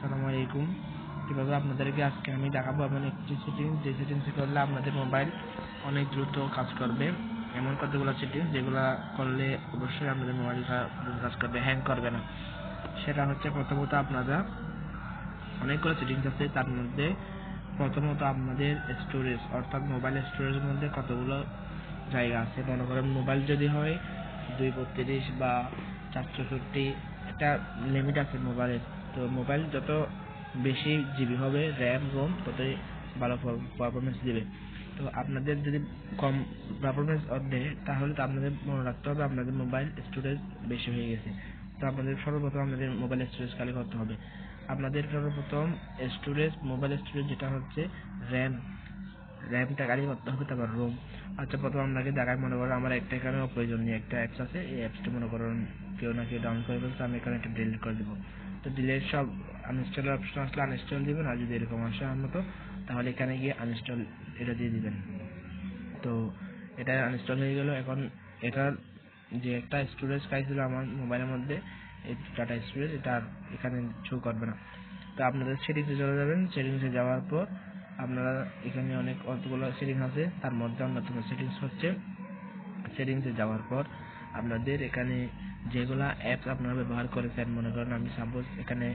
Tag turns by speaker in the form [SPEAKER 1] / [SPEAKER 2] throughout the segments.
[SPEAKER 1] আসসালামু আলাইকুম। কিভাবে আপনাদেরকে আজকে আমি দেখাবো এমন একটি সেটিংস, যে সেটিংস করলে আপনাদের মোবাইল অনেক দ্রুত কাজ করবে। এমন কতগুলো সেটিংস যেগুলো করলে অবশ্যই আপনাদের মোবাইলটা দ্রুত কাজ করবে, হ্যাং করবে না। সেটা হচ্ছে প্রথমত আপনারা অনেকগুলো সেটিংস আছে, তার মধ্যে প্রথমত আপনাদের স্টোরেজ অর্থাৎ মোবাইল স্টোরেজের মধ্যে কতগুলো জায়গা আছে। মনে করেন মোবাইল যদি হয় 232 বা 464, একটা লিমিট আছে মোবাইলের। তো মোবাইল যত বেশি জিবি হবে র্যাম রোম ততই ভালো পারফরমেন্স দিবে। তো আপনাদের যদি কম পারফরমেন্স দেয় তাহলে তো আপনাদের মনে রাখতে হবে আপনাদের মোবাইল স্টোরেজ বেশি হয়ে গেছে। তো আপনাদের সর্বপ্রথম আপনাদের মোবাইল স্টোরেজ খালি করতে হবে। আপনাদের সর্বপ্রথম স্টোরেজ মোবাইল স্টোরেজ যেটা হচ্ছে র্যামটা খালি করতে হবে, তারপর রোম। আচ্ছা, প্রথম আপনাকে দেখায়, মনে করেন আমার একটা এখানে অপ্রয়োজনীয় একটা অ্যাপস আছে, এই অ্যাপসটা মনে করেন কেউ না কেউ ডাউনলোড করে ফেলছে, আমি এখানে একটা ডিলিট করে দেবো। তো ডিলিট সব আনইনস্টলের অপশন আসলে আনইনস্টল দিবেন, আর যদি এরকম আসে আমার মতো তাহলে এখানে গিয়ে আনইনস্টল এটা দিয়ে দিবেন। তো এটা আনইনস্টল হয়ে গেল। এখন এটার যে একটা স্টোরেজ খাইছিল আমার মোবাইলের মধ্যে, এই ডাটা স্টোরেজ, এটা আর এখানে শো করবে না। তো আপনাদের সেটিংসে চলে যাবেন। সেটিংসে যাওয়ার পর আপনারা এখানে অতগুলো সেটিংস আছে, তার মধ্যে অন্যতম সেটিংস হচ্ছে সেটিংসে যাওয়ার পর আপনাদের এখানে যেগুলা অ্যাপস আপনারা ব্যবহার করেছেন, মনে করেন আমি সাপোজ এখানে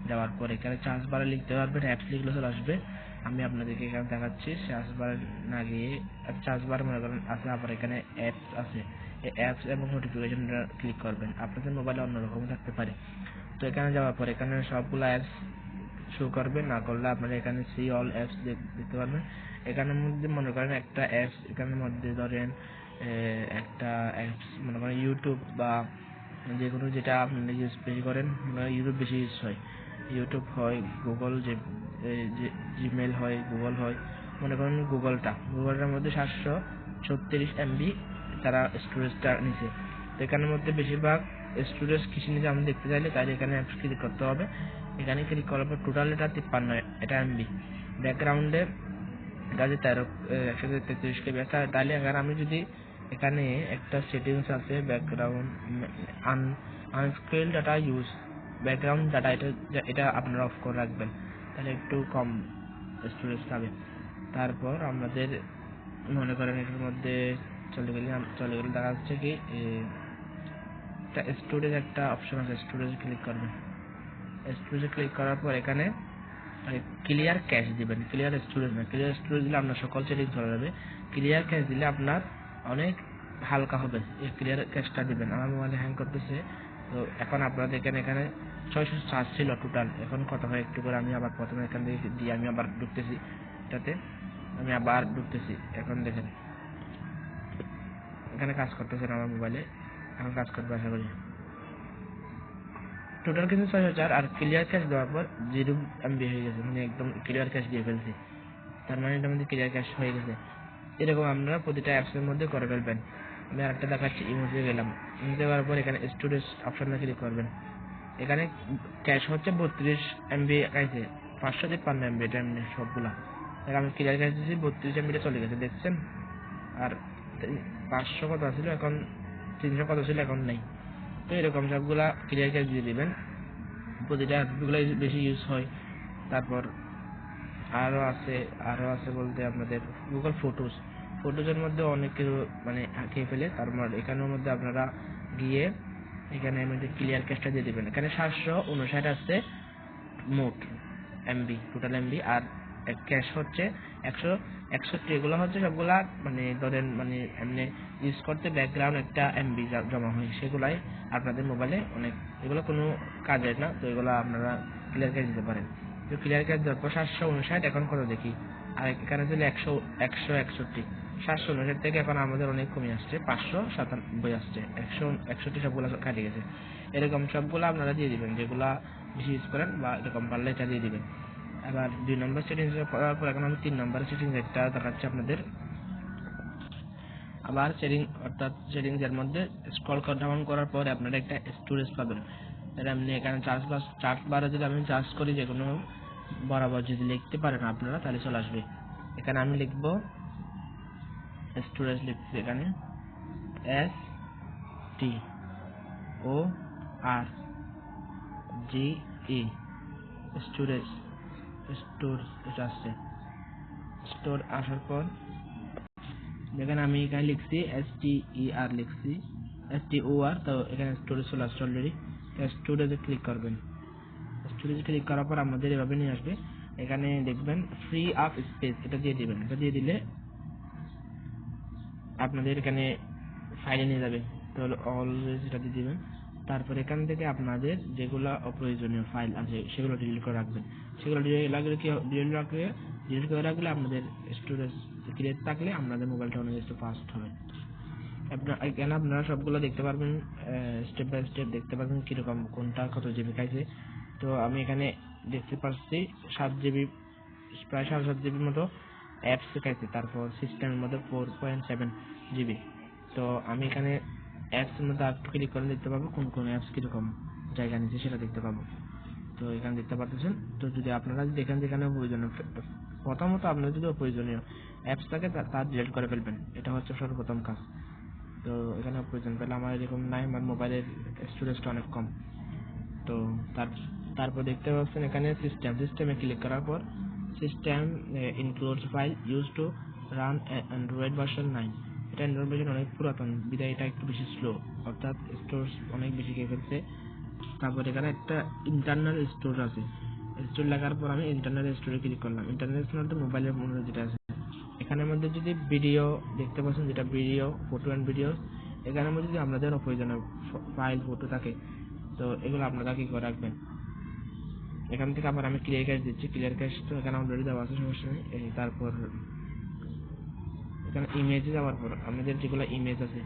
[SPEAKER 1] যাওয়ার পর এখানে সার্চ বারে লিখতে পারবেন, অ্যাপস লিখলে চলে আসবে। আমি আপনাদেরকে এখানে দেখাচ্ছি, সার্চ বারে না গিয়ে সার্চ বারে মনে করেন আছে, আবার এখানে অ্যাপস আছে, এই অ্যাপস এবং নোটিফিকেশনটা ক্লিক করবেন। আপনাদের মোবাইলে অন্যরকম থাকতে পারে। তো এখানে যাওয়ার পর এখানে সবগুলো অ্যাপস শো করবে, না করলে আপনারা এখানে সি অল অ্যাপস দেখতে পারবেন। এখানের মধ্যে মনে করেন একটা অ্যাপস, এখানের মধ্যে ধরেন একটা অ্যাপস মনে করেন ইউটিউব বা যে কোনো, যেটা আপনারা ইউজ বেশি করেন, ইউটিউব বেশি ইউজ হয়, ইউটিউব হয়, গুগল যে জিমেল হয়, গুগল হয়। মনে করেন গুগলটার মধ্যে 736 MB তারা স্টোরেজটা নিছে। তো এখানের মধ্যে বেশিরভাগ স্টোরেজ কিছু নিচে আমি দেখতে চাইলে তাহলে এখানে অ্যাপস ক্লিক করতে হবে। এখানে ক্লিক করার পর টোটাল এটা 53 এটা MB, ব্যাকগ্রাউন্ডে এটা যে 133 KB। তাহলে এখানে আমি যদি এখানে একটা সেটিংস আছে ব্যাকগ্রাউন্ড আনস্কেল ডাটা ইউজ, ব্যাকগ্রাউন্ড ডাটা, এটা আপনারা অফ করে রাখবেন, তাহলে একটু কম স্টোরেজ পাবে। তারপর আমাদের মনে করেন এটার মধ্যে চলে গেলে দেখা যাচ্ছে কি স্টোরেজ একটা অপশন আছে, স্টোরেজ ক্লিক করবেন। স্টোরেজে ক্লিক করার পর এখানে ক্লিয়ার ক্যাশ দিবেন, ক্লিয়ার স্টোরেজ না, ক্লিয়ার স্টোরেজ দিলে আপনার সকল সেটিং চলে যাবে। ক্লিয়ার ক্যাশ দিলে আপনার অনেক হালকা হবে, এই ক্লিয়ার ক্যাশটা দিবেন। আমার মোবাইলে হ্যাং করতেছে, তো এখন আপনারা দেখেন এখানে 604 ছিল টোটাল, এখন কত হয় একটু করে আমি আবার প্রথমে এখান থেকে দিয়ে আমি আবার ঢুকতেছি, এটাতে আমি আবার ঢুকতেছি। এখন দেখেন এখানে কাজ করতেছে না আমার মোবাইলে, এখন কাজ করবে আশা করি। টোটাল কিন্তু 604, আর ক্লিয়ার ক্যাশ দেওয়ার পর 0 MB হয়ে গেছে, মানে একদম ক্লিয়ার ক্যাশ দিয়ে ফেলছি, তার মানে এটা মধ্যে ক্লিয়ার ক্যাশ হয়ে গেছে। এরকম আপনারা প্রতিটা অ্যাপসের মধ্যে করে ফেলবেন। আমি আরেকটা দেখাচ্ছি, ইমোজে গেলাম, ইমোজে যাওয়ার পর এখানে স্টোরেজ অপশনে ক্লিক করবেন। এখানে ক্যাশ হচ্ছে 32 MB আইছে, 553 MB এটা এমনি সবগুলা। তাহলে আমি ক্লিয়ার ক্যাশ দিয়েছি, 32 MB চলে গেছে, দেখছেন। আর 500 কত ছিল, এখন 300 কত ছিল, এখন নেই। তো এরকম সবগুলা ক্লিয়ার ক্যাশ দিয়ে দিবেন, প্রতিটা অ্যাপগুলো বেশি ইউজ হয়। তারপর আরও আছে বলতে আপনাদের গুগল ফটোজের মধ্যে অনেক কিছু মানে খেয়ে ফেলে, তার এখানের মধ্যে আপনারা গিয়ে এখানে আমাদের ক্লিয়ার ক্যাশটা দিয়ে দেবেন। এখানে 759 আছে মোট এমবি, টোটাল এমবি, আর ক্যাশ হচ্ছে 161। এগুলো হচ্ছে সবগুলা মানে ধরেন মানে এমনি ইউজ করতে ব্যাকগ্রাউন্ড একটা এমবি জমা হয়, সেগুলাই আপনাদের মোবাইলে অনেক, এগুলো কোনো কাজের না, তো এগুলো আপনারা ক্লিয়ার ক্যাশ দিতে পারেন। তো ক্লিয়ার ক্যাশ দেওয়ার পর 759, এখন কত দেখি, আর এখানে ছিল 161। 759 থেকে এখন আমাদের অনেক কমে আসছে, 597 আসছে, 161 সবগুলো কাটে গেছে। এরকম সবগুলো আপনারা দিয়ে দিবেন, যেগুলা বেশি ইউজ করেন, বা এরকম পারলে এটা দিয়ে দিবেন। আবার 2 নম্বর সেটিংস করার পর এখন আমি 3 নম্বর সেটিংস একটা দেখাচ্ছি আপনাদের। আবার সেটিংস এর মধ্যে স্ক্রল ডাউন করার পরে আপনারা একটা স্টোরেজ পাবেন। তাহলে আপনি এখানে চার্জ বারে যদি আমি চার্জ করি, যে কোনো বরাবর যদি লিখতে পারেন আপনারা, তাহলে চলে আসবে। এখানে আমি লিখবো স্টোরেজ, লিখছি এখানে STORGE স্টোরেজ স্টোর এটা আসছে। স্টোর আসার পর দেখেন আমি এখানে লিখছি STER লিখছি STOR, তো এখানে স্টোরেজ চলে আসছে অলরেডি। স্টোরেজে ক্লিক করবেন। স্টোরেজে ক্লিক করার পর আমাদের এভাবে নিয়ে আসবে। এখানে দেখবেন ফ্রি আপ স্পেস, এটা দিয়ে দিবেন। এটা দিয়ে দিলে আপনাদের এখানে ফাইলে নিয়ে যাবে, তাহলে অলওয়েজ এটা দিয়ে দিবেন। তারপর এখান থেকে আপনাদের যেগুলো অপ্রয়োজনীয় ফাইল আছে সেগুলো ডিলিট করে রাখবেন। সেগুলো ডিলিট করে রাখলে আপনাদের স্টোরেজ ক্লিয়ার থাকলে আপনাদের মোবাইলটা অনেক একটু ফাস্ট হবে। এখানে আপনারা সবগুলো দেখতে পারবেন, স্টেপ বাই স্টেপ দেখতে পারবেন কিরকম কোনটা কত জিবি খাইছে। তো আমি এখানে দেখতে পাচ্ছি 7 GB, প্রায় 7.5 GB মতো অ্যাপস খাইছে। তারপর সিস্টেমের মধ্যে 4.7 GB। তো আমি এখানে অ্যাপস এর মধ্যে একটু ক্লিক করে দেখতে পাবো কোন কোন অ্যাপস কিরকম জায়গা নিচ্ছে সেটা দেখতে পাবো। তো এখানে দেখতে পাচ্ছেন। তো যদি আপনারা দেখেন যেখানে প্রয়োজনীয়, প্রথমত আপনার যদি প্রয়োজনীয় অ্যাপস থাকে তা ডিলিট করে ফেলবেন, এটা হচ্ছে সর্বপ্রথম কাজ। তো এখানে প্রয়োজন পেলে আমার এরকম নাই, আমার মোবাইলের স্টোরেজটা অনেক কম। তো তারপর দেখতে পাচ্ছেন এখানে সিস্টেমে ক্লিক করার পর system includes file use to run Android version 9। এটা অ্যান্ড্রয়েড ভার্সন অনেক পুরাতন বিধায় এটা একটু বেশি স্লো, অর্থাৎ স্টোরেজ অনেক বেশি খেয়ে ফেলছে। তারপর এখানে একটা ইন্টারনাল স্টোর আছে। স্টোর লাগার পর আমি ইন্টারনাল স্টোরে ক্লিক করলাম। ইন্টারনাল স্টোর মোবাইলের মধ্যে যেটা আছে, এখানের মধ্যে যদি ভিডিও দেখতে পাচ্ছেন, যেটা ভিডিও, ফটো অ্যান্ড ভিডিও, এখানের মধ্যে যদি আপনাদের প্রয়োজনীয় ফাইল ফটো থাকে তো এগুলো আপনারা কি করে রাখবেন। এখান থেকে আবার আমি ক্লিয়ার ক্যাশ দিচ্ছি। ক্লিয়ার ক্যাশ তো এখানে অলরেডি দেওয়া আছে, সমস্যা নেই। তারপর এখানে ইমেজে যাওয়ার পর আমাদের যেগুলো ইমেজ আছে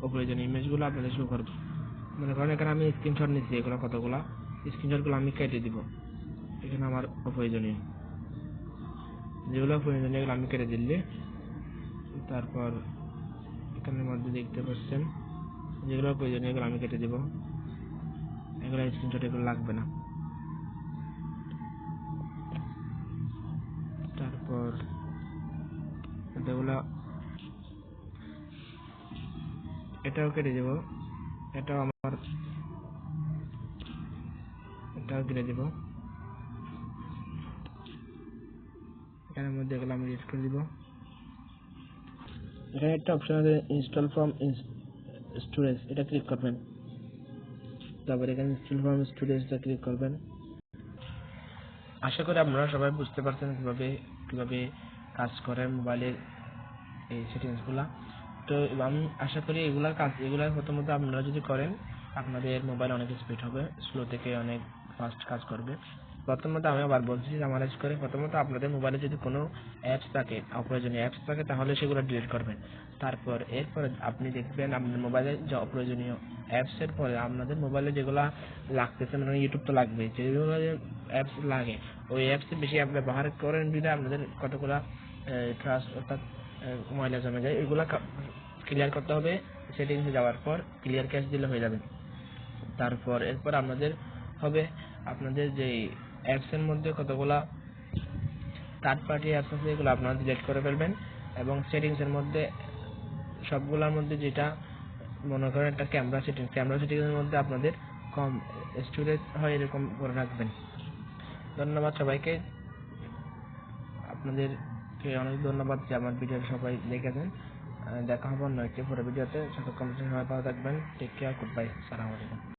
[SPEAKER 1] অপ্রয়োজনীয় ইমেজগুলো আপনাদের শো করবে। মনে করেন এখানে আমি স্ক্রিনশট নিচ্ছি, এগুলো কতগুলো স্ক্রিনশটগুলো আমি কেটে দিব। এখানে আমার অপ্রয়োজনীয় যেগুলো প্রয়োজনীয় এগুলো আমি কেটে দিলে, তারপর এখানের মধ্যে দেখতে পাচ্ছেন যেগুলো প্রয়োজনীয় এগুলো আমি কেটে দিব। এগুলো স্ক্রিনশট, এগুলো লাগবে না। তারপর এগুলো এটাও কেটে দেব, এটাও কেটে দেব। এখানের মধ্যে এগুলো আমি ডিলিট করে দিব। এখানে একটা অপশন আছে ইনস্টল ফ্রম স্টোরেজ, এটা ক্লিক করবেন। তারপর এখানে ইনস্টল ফ্রম স্টোরেজটা ক্লিক করবেন। আশা করি আপনারা সবাই বুঝতে পারছেন কিভাবে কাজ করে মোবাইলের এই সেটিংসগুলা। তো আমি আশা করি এগুলা প্রথমত আপনারা যদি করেন আপনাদের মোবাইল অনেক স্পিড হবে, স্লো থেকে অনেক ফাস্ট কাজ করবে। প্রথমত আমি আবার বলছি, সামারাইজ করে, প্রথমত আপনাদের মোবাইলে যদি কোনো অ্যাপস থাকে, অপ্রয়োজনীয় অ্যাপস থাকে, তাহলে সেগুলো ডিলিট করবেন। এরপরে আপনি দেখবেন আপনার মোবাইলে যে অপ্রয়োজনীয় অ্যাপসের পরে আপনাদের মোবাইলে যেগুলো লাগতেছে, মানে ইউটিউব তো লাগবে, যেগুলো অ্যাপস লাগে ওই অ্যাপস বেশি ব্যবহার করেন যদি আপনাদের কতগুলো ট্রাস্ট অর্থাৎ ময়লা জমে যায়, এগুলো ক্লিয়ার করতে হবে। সেটিংসে যাওয়ার পর ক্লিয়ার ক্যাশ দিলে হয়ে যাবে। এরপর আপনাদের হবে আপনাদের যে অ্যাপস এর মধ্যে কতগুলা থার্ড পার্টি অ্যাপস আছে এগুলো আপনারা ডিলিট করে ফেলবেন, এবং সেটিংস এর মধ্যে সবগুলোর মধ্যে যেটা মনে করেন একটা ক্যামেরা সেটিংস এর মধ্যে আপনাদের কম স্টোরেজ হয় এরকম করে রাখবেন। ধন্যবাদ সবাইকে, আপনাদেরকে অনেক ধন্যবাদ যে আমার ভিডিও সবাই দেখেছেন। দেখা হবে অন্য একটি পরের ভিডিওতে। ততক্ষণ সবাই ভালো থাকবেন। টেক কেয়ার, গুড বাই, আসসালামু আলাইকুম।